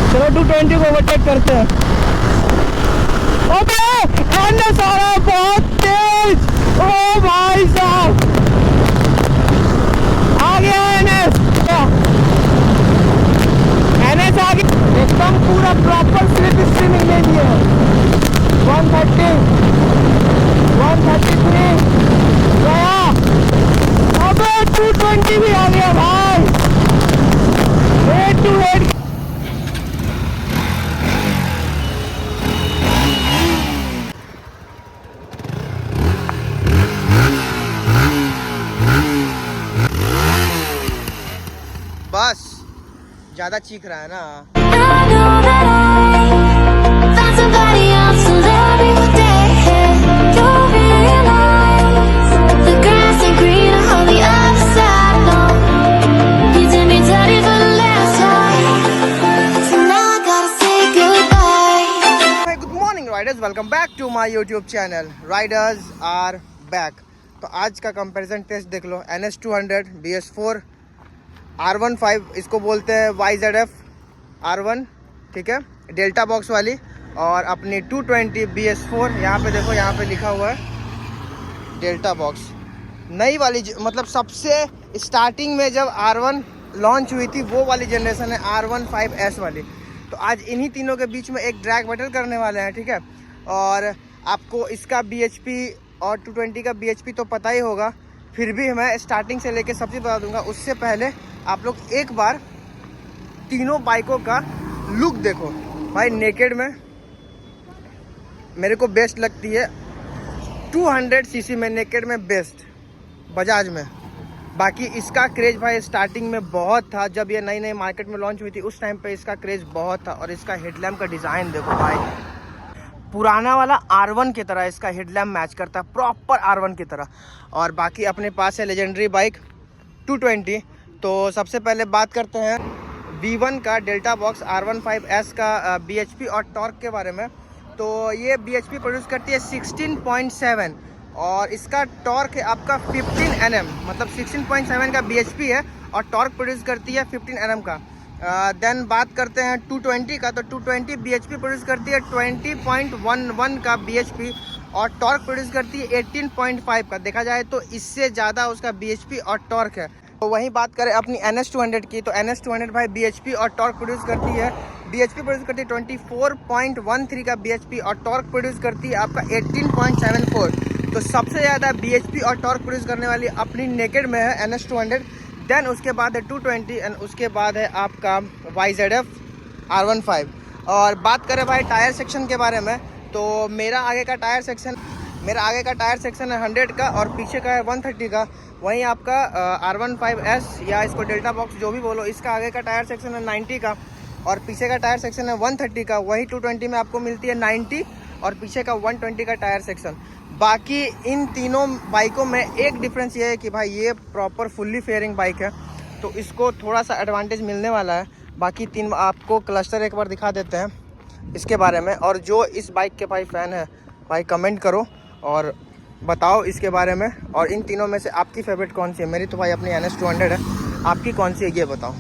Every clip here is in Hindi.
चलो 220 को ओवरटेक करते हैं। ओबे एनएस आ रहा है बहुत तेज। ओ भाई साहब आ गया एनएस। एनएस आ गया एकदम पूरा प्रॉपर स्लिप स्ट्रीमिंग ले लिए। 130 133 गया। अबे 220 भी आ गया भाई। 8 to 8 बस ज्यादा चीख रहा है ना। I know that I found somebody else to love you day. You'll realize the grass ain't greener on the other side. No, you did me dirty for the last time, so now I gotta say goodbye. Good morning riders, welcome back to my YouTube channel riders are back. तो आज का कंपैरिजन टेस्ट देख लो। NS200 BS4 R15 इसको बोलते हैं YZF R1, ठीक है, डेल्टा बॉक्स वाली। और अपनी 220 BS4 यहाँ पे देखो, यहाँ पे लिखा हुआ है डेल्टा बॉक्स, नई वाली। मतलब सबसे स्टार्टिंग में जब R1 लॉन्च हुई थी वो वाली जनरेशन है R15S वाली। तो आज इन्हीं तीनों के बीच में एक ड्रैग बैटल करने वाले हैं, ठीक है। और आपको इसका BHP और 220 का BHP तो पता ही होगा, फिर भी मैं स्टार्टिंग से लेके सब चीज़ बता दूंगा। उससे पहले आप लोग एक बार तीनों बाइकों का लुक देखो भाई। नेकेड में मेरे को बेस्ट लगती है 200 सीसी में, नेकेड में बेस्ट बजाज में। बाकी इसका क्रेज भाई स्टार्टिंग में बहुत था, जब ये नई नई मार्केट में लॉन्च हुई थी उस टाइम पे इसका क्रेज बहुत था। और इसका हेडलैम्प का डिज़ाइन देखो भाई, पुराना वाला R1 की तरह इसका हेडलैम्प मैच करता है, प्रॉपर R1 की तरह। और बाकी अपने पास है लेजेंडरी बाइक 220। तो सबसे पहले बात करते हैं V1 का डेल्टा बॉक्स R15S का BHP और टॉर्क के बारे में। तो ये BHP प्रोड्यूस करती है 16.7 और इसका टॉर्क है आपका 15 Nm, मतलब 16.7 का BHP है और टॉर्क प्रोड्यूस करती है 15 Nm का। देन बात करते हैं 220 का। तो 220 BHP प्रोड्यूस करती है 20.11 का BHP और टॉर्क प्रोड्यूस करती है 18.5 का। देखा जाए तो इससे ज़्यादा उसका BHP और टॉर्क है। तो वहीं बात करें अपनी NS200 की, तो NS200 भाई BHP और टॉर्क प्रोड्यूस करती है। BHP प्रोड्यूस करती है 24.13 का BHP और टॉर्क प्रोड्यूस करती है आपका 18.74। तो सबसे ज़्यादा BHP और टॉर्क प्रोड्यूस करने वाली अपनी नेकेड में है NS200। देन उसके बाद है 220 एंड उसके बाद है आपका YZF R15। और बात करें भाई टायर सेक्शन के बारे में, तो मेरा आगे का टायर सेक्शन है 100 का और पीछे का है 130 का। वहीं आपका R15S या इसको डेल्टा बॉक्स जो भी बोलो, इसका आगे का टायर सेक्शन है 90 का और पीछे का टायर सेक्शन है 130 का। वही 220 में आपको मिलती है 90 और पीछे का 120 का टायर सेक्शन। बाकी इन तीनों बाइकों में एक डिफरेंस ये है कि भाई ये प्रॉपर फुल्ली फेयरिंग बाइक है, तो इसको थोड़ा सा एडवांटेज मिलने वाला है। बाकी तीन आपको क्लस्टर एक बार दिखा देते हैं इसके बारे में। और जो इस बाइक के भाई फ़ैन है भाई कमेंट करो और बताओ इसके बारे में। और इन तीनों में से आपकी फेवरेट कौन सी है? मेरी तो भाई अपनी NS200 है, आपकी कौन सी है ये बताओ।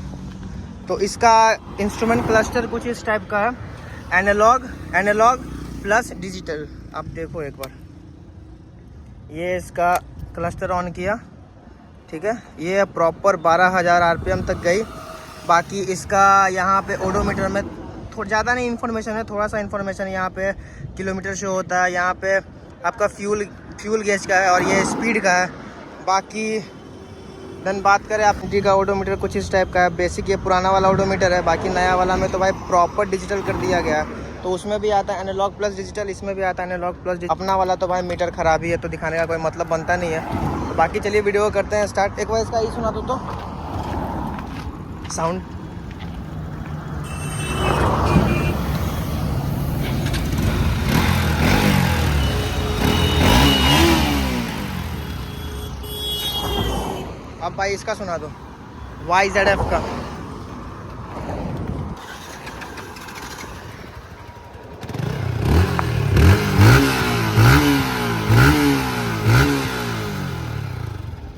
तो इसका इंस्ट्रूमेंट क्लस्टर कुछ इस टाइप का है, एनालॉग प्लस डिजिटल। आप देखो एक बार, ये इसका क्लस्टर ऑन किया, ठीक है, ये प्रॉपर 12,000 RPM तक गई। बाकी इसका यहाँ पे ओडोमीटर में थोड़ा ज़्यादा नहीं इन्फॉर्मेशन है, थोड़ा सा इन्फॉर्मेशन यहाँ पे किलोमीटर शो होता है, यहाँ पे आपका फ्यूल गेज का है और ये स्पीड का है। बाकी देन बात करें आप जी का ओडोमीटर कुछ इस टाइप का है, बेसिक ये पुराना वाला ओडोमीटर है। बाकी नया वाला में तो भाई प्रॉपर डिजिटल कर दिया गया है, तो उसमें भी आता है एनालॉग प्लस डिजिटल, इसमें भी आता है एनालॉग प्लस डिजिटल। अपना वाला तो भाई मीटर खराब ही है, तो दिखाने का कोई मतलब बनता नहीं है। तो बाकी चलिए वीडियो करते हैं स्टार्ट। एक बार इसका ये सुना दो तो साउंड। अब भाई इसका सुना दो YZF का।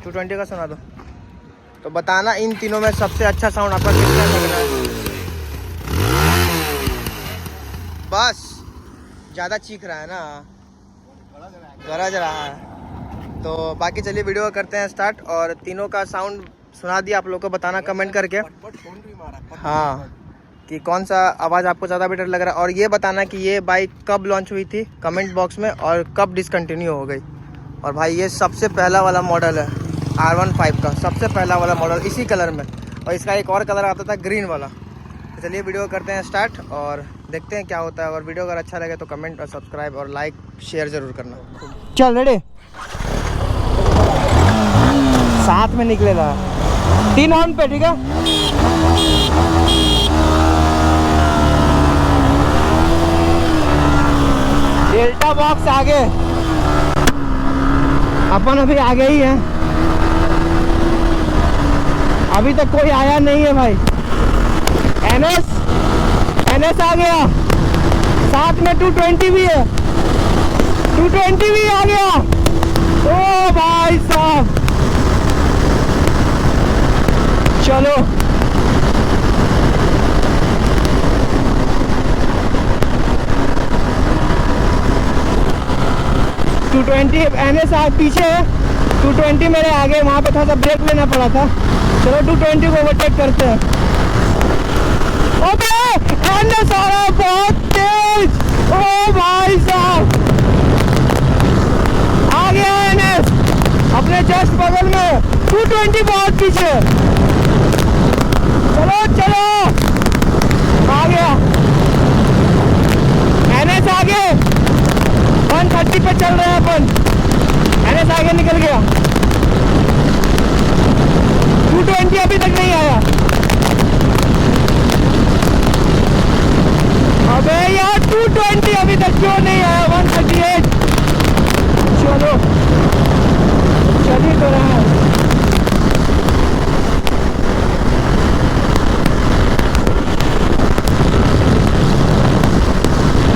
टू 20 का सुना दो। तो बताना इन तीनों में सबसे अच्छा साउंड आपका किसका लग रहा है। बस ज़्यादा चीख रहा है ना, गरज रहा है। तो बाकी चलिए वीडियो करते हैं स्टार्ट, और तीनों का साउंड सुना दिया आप लोग को, बताना कमेंट करके हाँ कि कौन सा आवाज़ आपको ज़्यादा बेटर लग रहा है, और ये बताना कि ये बाइक कब लॉन्च हुई थी कमेंट बॉक्स में, और कब डिसकंटिन्यू हो गई। और भाई ये सबसे पहला वाला मॉडल है R15 का, सबसे पहला वाला मॉडल इसी कलर में, और इसका एक और कलर आता था ग्रीन वाला। तो चलिए वीडियो करते हैं स्टार्ट और देखते हैं क्या होता है। और वीडियो अगर अच्छा लगे तो कमेंट और सब्सक्राइब और लाइक शेयर ज़रूर करना। चल रेडी, साथ में निकलेगा 3 ऑन पे, ठीक है। डेल्टा बॉक्स आगे, अपन अभी आगे ही है, अभी तक कोई आया नहीं है भाई। एनएस आ गया, साथ में 220 भी है, 220 भी आ गया। ओ भाई साहब, चलो एनएस पीछे है, 220 मेरे आगे, वहाँ पे थोड़ा सा ब्रेक लेना पड़ा था। चलो 220 को ओवरटेक करते हैं। ओके, एनएस आ रहा है बहुत तेज, ओ भाई साहब आ गया एनएस अपने जस्ट बगल में, 220 बहुत पीछे। चलो चलो आ गया एनएस आगे, 130 पे चल रहे हैं अपन, एनएस आगे निकल गया। 220 अभी तक नहीं आया। अबे यार 220 अभी तक क्यों नहीं आया, 138। चलो चल ही तो रहा है।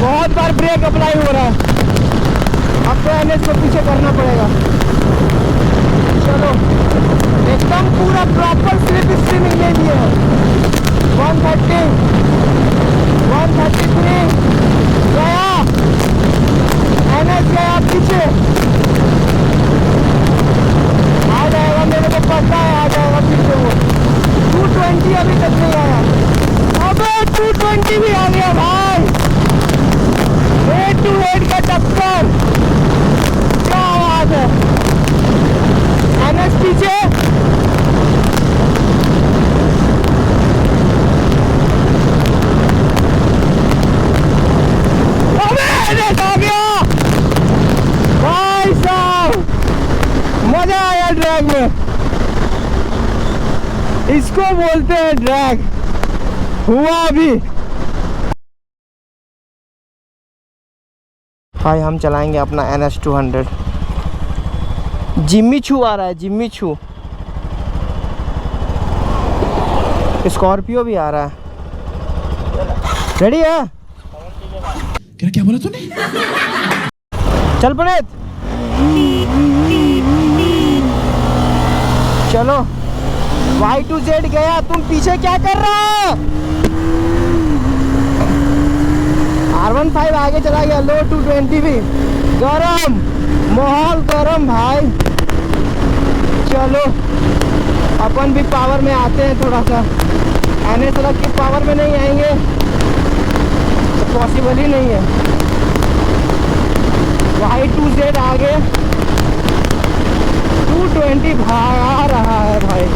बहुत बार ब्रेक अप्लाई हो रहा है, अब तो एनएस को पीछे करना पड़ेगा। चलो एकदम पूरा प्रॉपर स्लिप स्ट्रीमिंग ले लिया है। 130, 133 गया, एनएस गया पीछे, आ जाएगा, मेरे को पता है आ जाएगा पीछे वो। 220 अभी तक नहीं आया। अबे 220 भी आ गया भाई, 8 to 8 का टक्कर, क्या आवाज है। एनएस पीछे, अबे एनएस आ गया भाई साहब, मजा आया ड्रैग में, इसको बोलते हैं ड्रैग। हुआ अभी भाई, हम चलाएंगे अपना NS 200। जिम्मी छू आ रहा है, जिम्मी छू, स्कॉर्पियो भी आ रहा है। रेडी है? क्या बोला तूने? चल प्रणीत, चलो। Y2Z गया, तुम पीछे क्या कर रहा है? R15 आगे चला गया, लो 220 भी गरम, माहौल गरम भाई। चलो अपन भी पावर में आते हैं थोड़ा सा, एनएस की पावर में नहीं आएंगे तो पॉसिबल ही नहीं है। Y2Z आगे, 220 भाग रहा है भाई।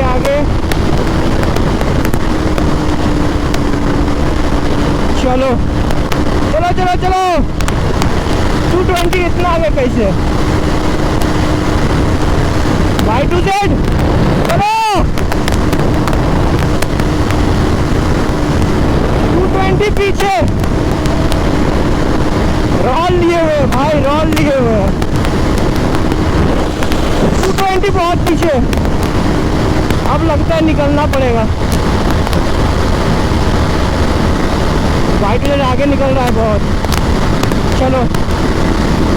आगे चलो चलो चलो चलो, 220 इतना आगे कैसे। Y2Z चलो, 220 पीछे, रोल लिए हुए भाई, रोल लिए हुए। 220 बहुत पीछे, अब लगता है निकलना पड़ेगा। Y2Z आगे निकल रहा है बहुत। चलो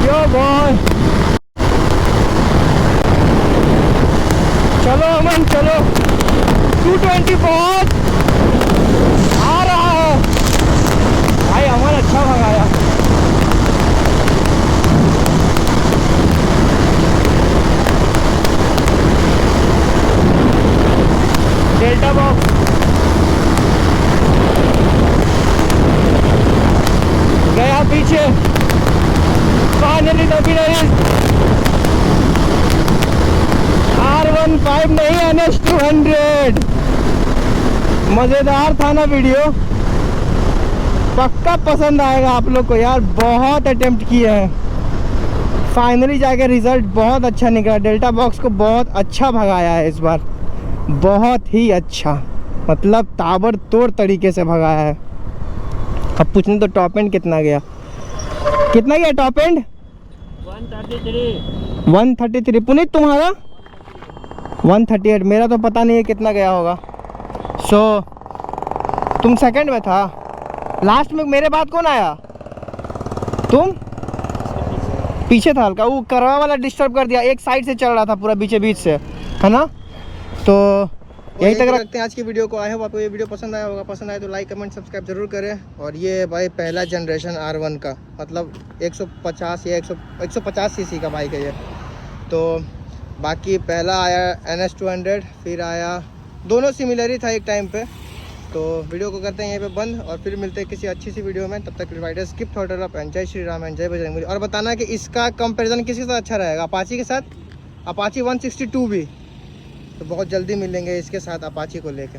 यो बॉय, चलो अमन चलो, 220 बहुत आ रहा है भाई। अमन अच्छा भगाया। डेल्टा बॉक्स गया पीछे। Finally the winner is R15 नहीं, NS200। मजेदार था ना वीडियो, पक्का पसंद आएगा आप लोग को यार। बहुत अटेम्प्ट किए हैं, फाइनली जाके रिजल्ट बहुत अच्छा निकला। डेल्टा बॉक्स को बहुत अच्छा भगाया है इस बार, बहुत ही अच्छा, मतलब ताबड़तोड़ तरीके से भगाया है। अब पूछने तो टॉप एंड कितना गया, कितना गया टॉप एंड? 133। पुनीत तुम्हारा? 138। मेरा तो पता नहीं है कितना गया होगा। सो तुम सेकंड में था, लास्ट में मेरे बाद कौन आया? तुम पीछे था हल्का, वो करवा वाला डिस्टर्ब कर दिया, एक साइड से चल रहा था पूरा बीचे बीच से, है ना। तो यही तक रखते हैं आज की वीडियो को। आई होप आपको ये वीडियो पसंद आया होगा। पसंद आए तो लाइक कमेंट सब्सक्राइब जरूर करें। और ये भाई पहला जनरेशन R1 का, मतलब 150 या 150 सीसी का बाइक है ये। तो बाकी पहला आया NS200, फिर आया, दोनों सिमिलर ही था एक टाइम पे। तो वीडियो को करते हैं यहीं पे बंद, और फिर मिलते हैं किसी अच्छी सी वीडियो में। तब तक Riders keep thought up and जय श्री राम एंड जय बजरंगबली। और बताना कि इसका कंपैरिजन किसी के साथ अच्छा रहेगा, अपाची के साथ, अपाची 162 भी। तो बहुत जल्दी मिलेंगे इसके साथ अपाची को लेके।